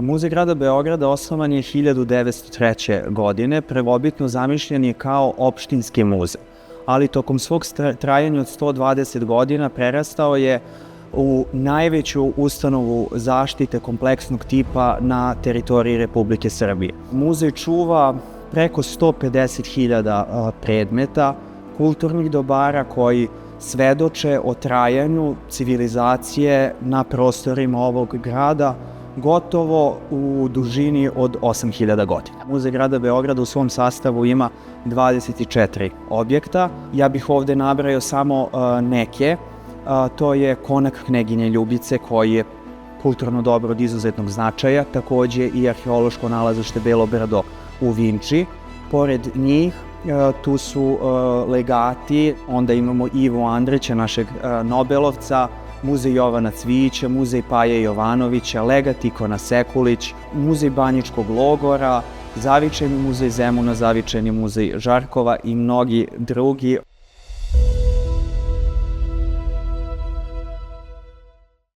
Muzej grada Beograda osnovan je 1903. godine, prvobitno zamišljen je kao opštinski muzej, ali tokom svog trajanja od 120 godina prerastao je u najveću ustanovu zaštite kompleksnog tipa na teritoriji Republike Srbije. Muzej čuva preko 150.000 predmeta, kulturnih dobara koji svedoče o trajanju civilizacije na prostorima ovog grada, gotovo u dužini od 8.000 godina. Muzej grada Beograda u svom sastavu ima 24 objekta. Ja bih ovde nabrajao samo neke. To je konak Kneginje Ljubice, koji je kulturno dobro od izuzetnog značaja, takođe i arheološko nalazište Belo brdo u Vinči. Pored njih tu su legati, onda imamo Ivu Andrića, našeg Nobelovca, Muzej Jovana Cvijića, Muzej Paje Jovanovića, legat Ikona Sekulić, Muzej Banjičkog logora, Zavičajni muzej Zemuna, Zavičajni muzej Žarkova i mnogi drugi.